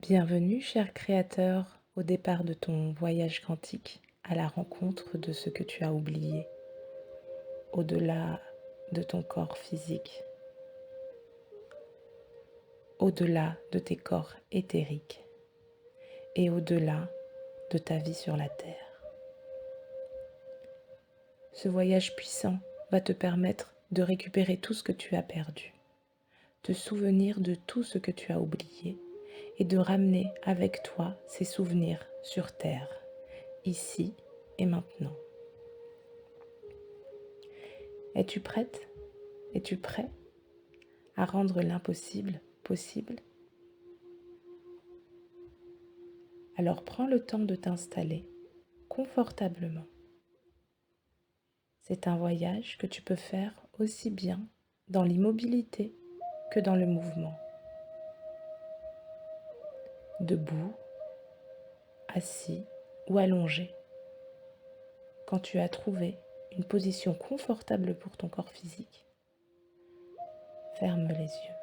Bienvenue, cher créateur, au départ de ton voyage quantique à la rencontre de ce que tu as oublié, au-delà de ton corps physique, au-delà de tes corps éthériques et au-delà de ta vie sur la Terre. Ce voyage puissant va te permettre de récupérer tout ce que tu as perdu, te souvenir de tout ce que tu as oublié et de ramener avec toi ces souvenirs sur Terre, ici et maintenant. Es-tu prête? Es-tu prêt à rendre l'impossible possible? Alors prends le temps de t'installer confortablement. C'est un voyage que tu peux faire aussi bien dans l'immobilité que dans le mouvement. Debout, assis ou allongé. Quand tu as trouvé une position confortable pour ton corps physique, ferme les yeux.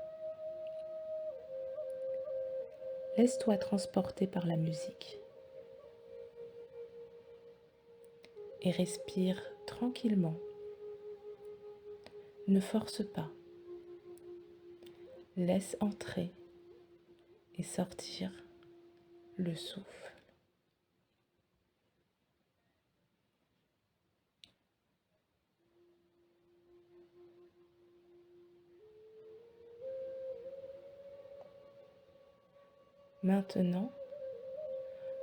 Laisse-toi transporter par la musique et respire tranquillement. Ne force pas. Laisse entrer et sortir le souffle. Maintenant,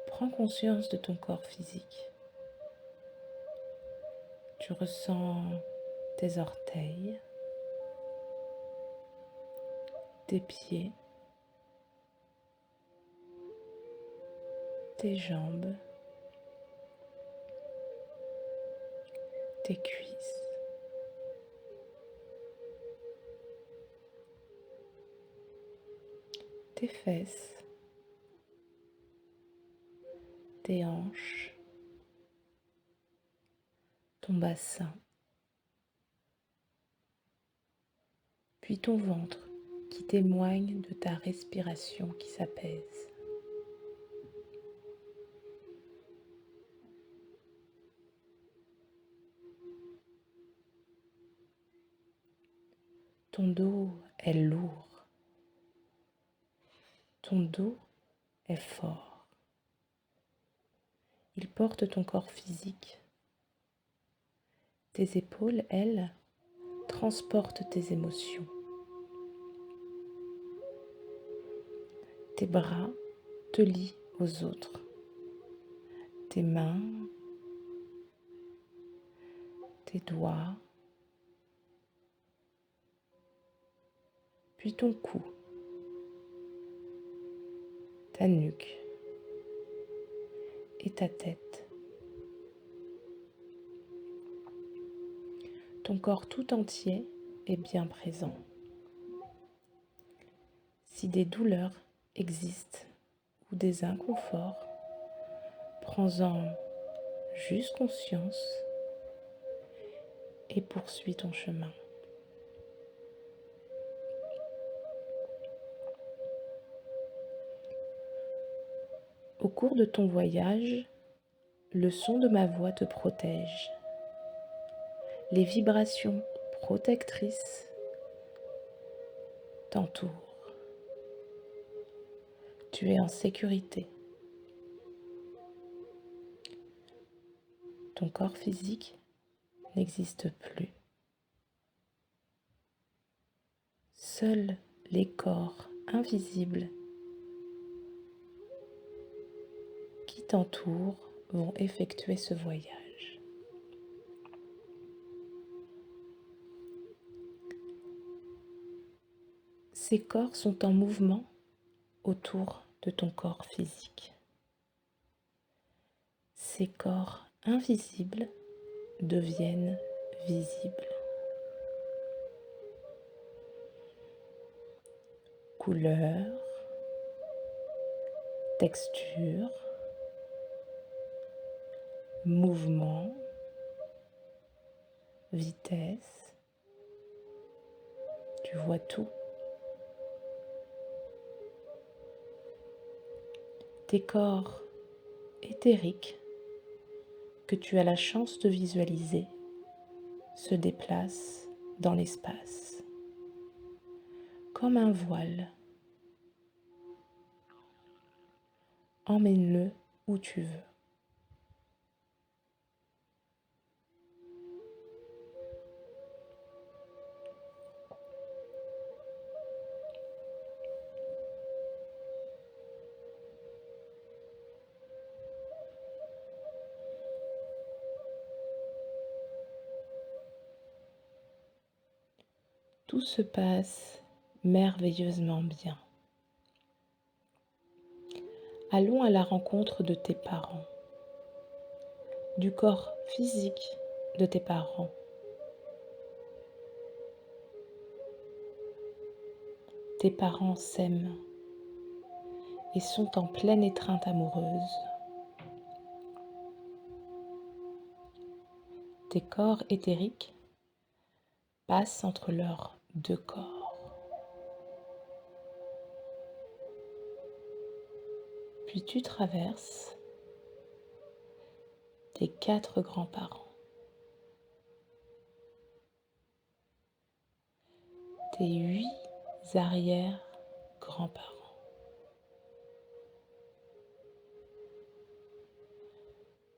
prends conscience de ton corps physique. Tu ressens tes orteils, tes pieds, tes jambes, tes cuisses, tes fesses, tes hanches, ton bassin, puis ton ventre qui témoigne de ta respiration qui s'apaise. Ton dos est lourd. Ton dos est fort. Il porte ton corps physique. Tes épaules, elles, transportent tes émotions. Tes bras te lient aux autres. Tes mains, tes doigts, puis ton cou, ta nuque et ta tête. Ton corps tout entier est bien présent. Si des douleurs existent ou des inconforts, prends-en juste conscience et poursuis ton chemin. Au cours de ton voyage, le son de ma voix te protège. Les vibrations protectrices t'entourent. Tu es en sécurité. Ton corps physique n'existe plus. Seuls les corps invisibles qui t'entourent vont effectuer ce voyage. Ces corps sont en mouvement autour de ton corps physique. Ces corps invisibles deviennent visibles. Couleur, texture, mouvement, vitesse, tu vois tout. Tes corps éthériques que tu as la chance de visualiser se déplacent dans l'espace comme un voile. Emmène-le où tu veux. Tout se passe merveilleusement bien. Allons à la rencontre de tes parents, du corps physique de tes parents. Tes parents s'aiment et sont en pleine étreinte amoureuse. Tes corps éthériques passent entre leurs deux corps. Puis tu traverses tes 4 grands-parents, tes 8 arrière-grands-parents,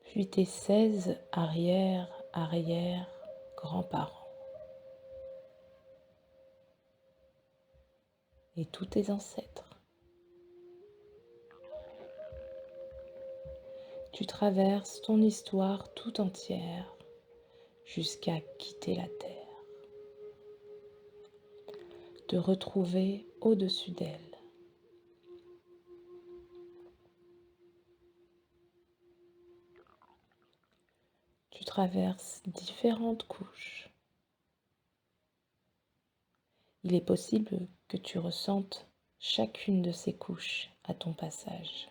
puis tes 16 arrière-arrière-grands-parents et tous tes ancêtres. Tu traverses ton histoire tout entière jusqu'à quitter la terre, te retrouver au-dessus d'elle. Tu traverses différentes couches. Il est possible que tu ressentes chacune de ces couches à ton passage.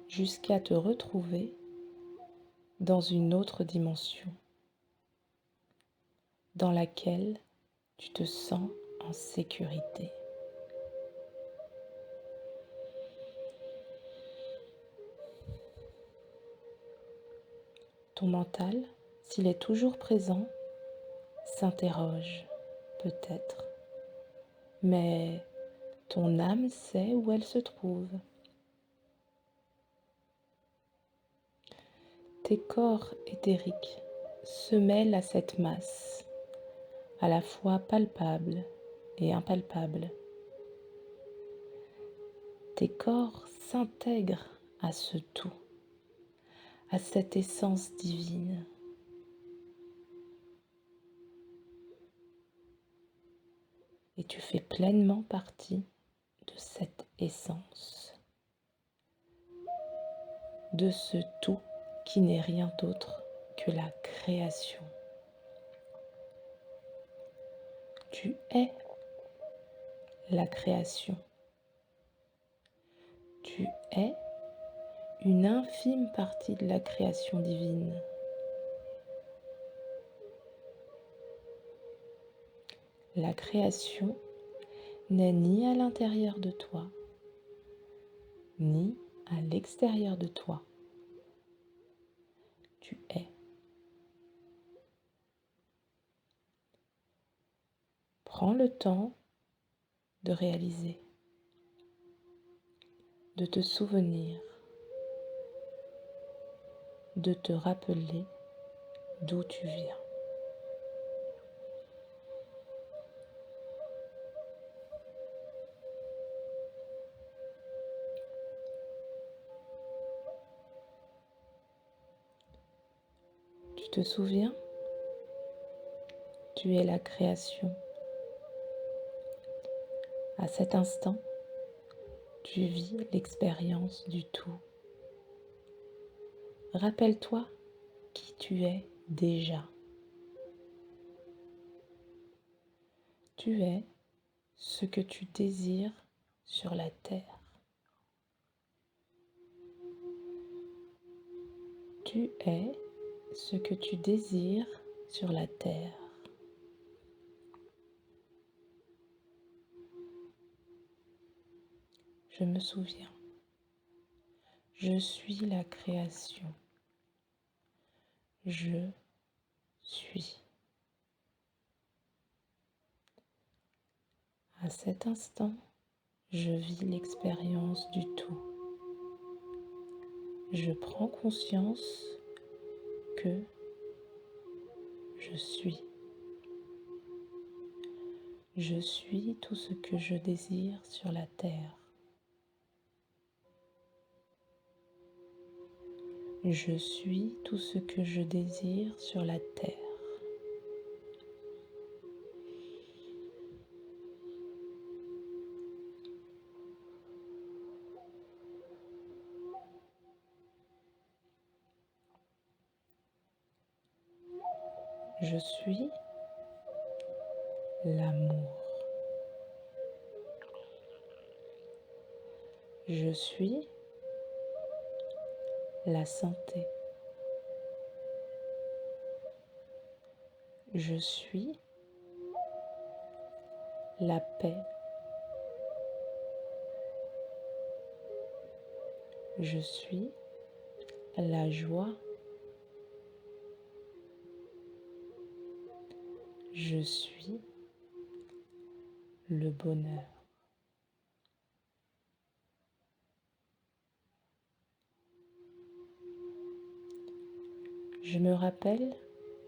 Jusqu'à te retrouver dans une autre dimension, dans laquelle tu te sens en sécurité. Ton mental, s'il est toujours présent, s'interroge peut-être, mais ton âme sait où elle se trouve. Tes corps éthériques se mêlent à cette masse, à la fois palpable et impalpable. Tes corps s'intègrent à ce tout, à cette essence divine. Et tu fais pleinement partie de cette essence, de ce tout qui n'est rien d'autre que la création. Tu es la création. Tu es une infime partie de la création divine. La création n'est ni à l'intérieur de toi, ni à l'extérieur de toi. Tu es. Prends le temps de réaliser, de te souvenir, de te rappeler d'où tu viens. Tu te souviens? Tu es la création. À cet instant, tu vis l'expérience du tout. Rappelle-toi qui tu es déjà. Tu es ce que tu désires sur la terre. Tu es ce que tu désires sur la terre. Je me souviens. Je suis la création. Je suis. À cet instant, je vis l'expérience du tout. Je prends conscience que je suis. Je suis tout ce que je désire sur la terre. Je suis tout ce que je désire sur la terre. Je suis l'amour. Je suis la santé. Je suis la paix. Je suis la joie. Je suis le bonheur. Je me rappelle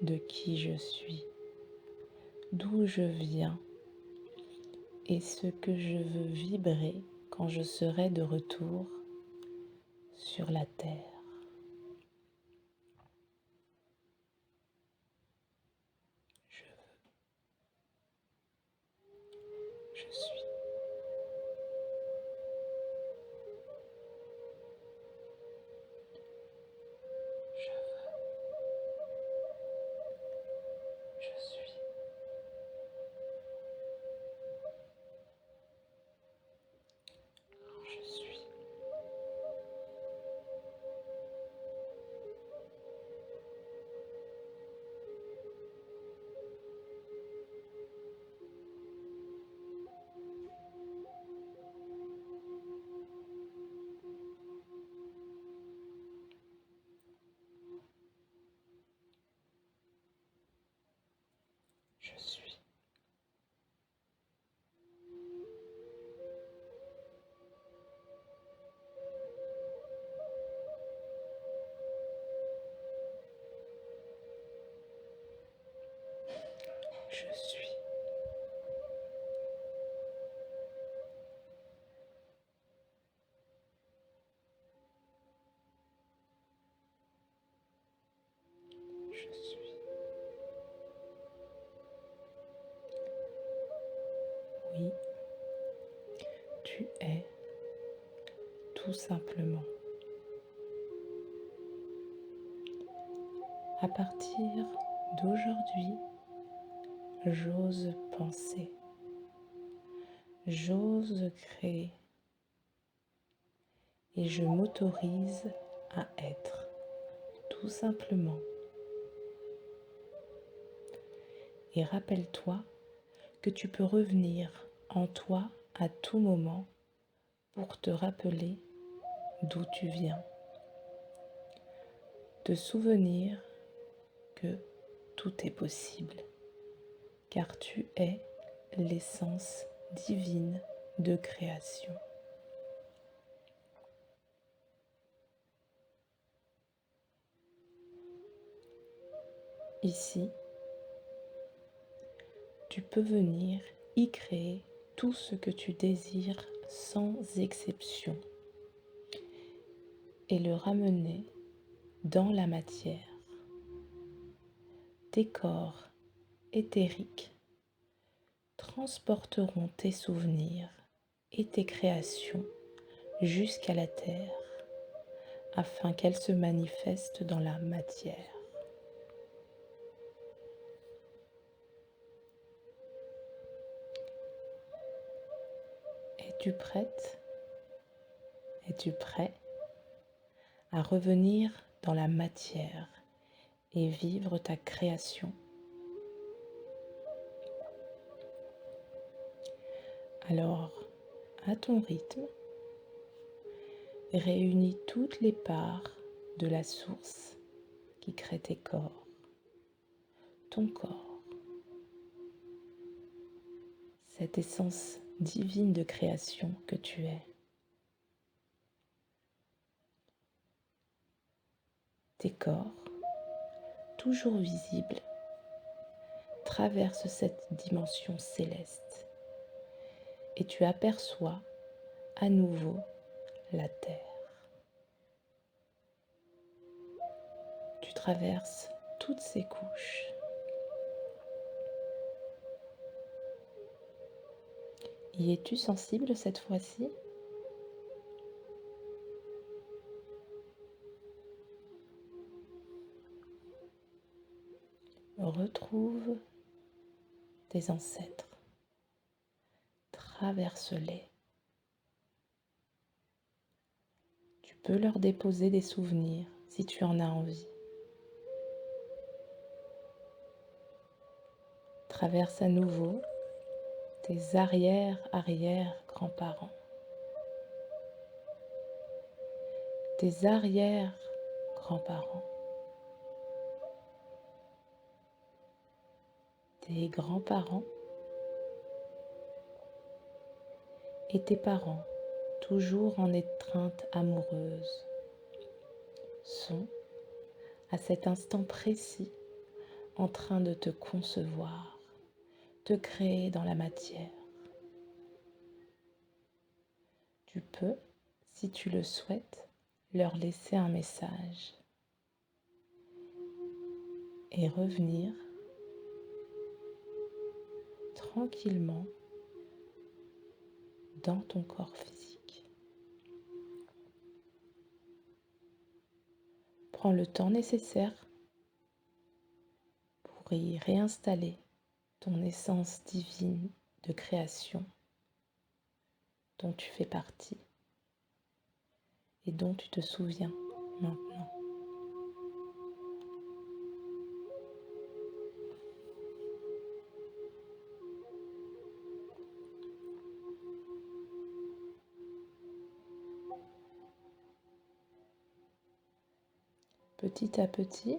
de qui je suis, d'où je viens et ce que je veux vibrer quand je serai de retour sur la terre. Je suis. Je veux. Je suis. Je suis. Je suis. Je suis. Je suis. Oui, tu es tout simplement. À partir d'aujourd'hui, j'ose penser, j'ose créer et je m'autorise à être tout simplement. Et rappelle-toi que tu peux revenir en toi à tout moment pour te rappeler d'où tu viens, te souvenir que tout est possible, car tu es l'essence divine de création. Ici, tu peux venir y créer tout ce que tu désires sans exception et le ramener dans la matière. Tes corps éthériques transporteront tes souvenirs et tes créations jusqu'à la terre afin qu'elles se manifestent dans la matière. Es-tu prête? Es-tu prêt à revenir dans la matière et vivre ta création? Alors, à ton rythme, réunis toutes les parts de la source qui crée tes corps, ton corps, cette essence divine de création que tu es. Tes corps, toujours visibles, traversent cette dimension céleste et tu aperçois à nouveau la Terre. Tu traverses toutes ces couches. Y es-tu sensible cette fois-ci? Retrouve tes ancêtres, traverse-les. Tu peux leur déposer des souvenirs si tu en as envie. Traverse à nouveau tes arrière-arrière-grands-parents, tes arrière-grands-parents, tes grands-parents et tes parents, toujours en étreinte amoureuse, sont à cet instant précis en train de te concevoir, te créer dans la matière. Tu peux, si tu le souhaites, leur laisser un message et revenir tranquillement dans ton corps physique. Prends le temps nécessaire pour y réinstaller ton essence divine de création dont tu fais partie et dont tu te souviens maintenant. Petit à petit,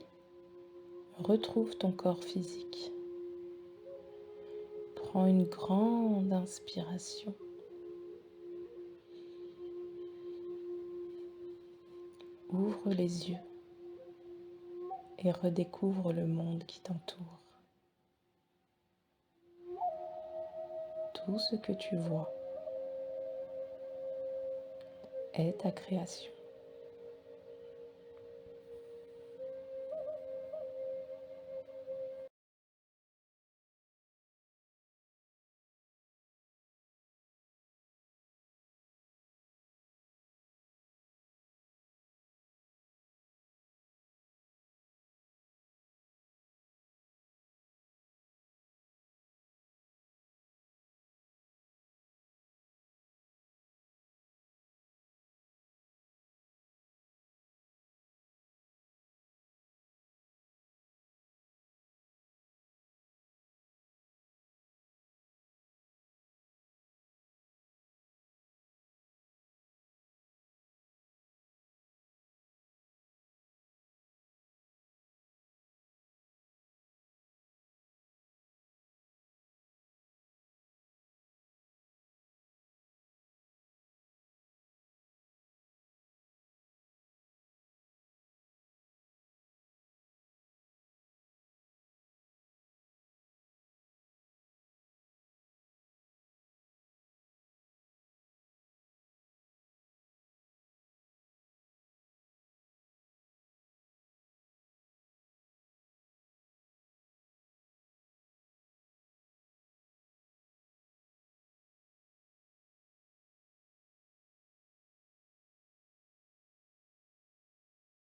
retrouve ton corps physique. Prends une grande inspiration. Ouvre les yeux et redécouvre le monde qui t'entoure. Tout ce que tu vois est ta création.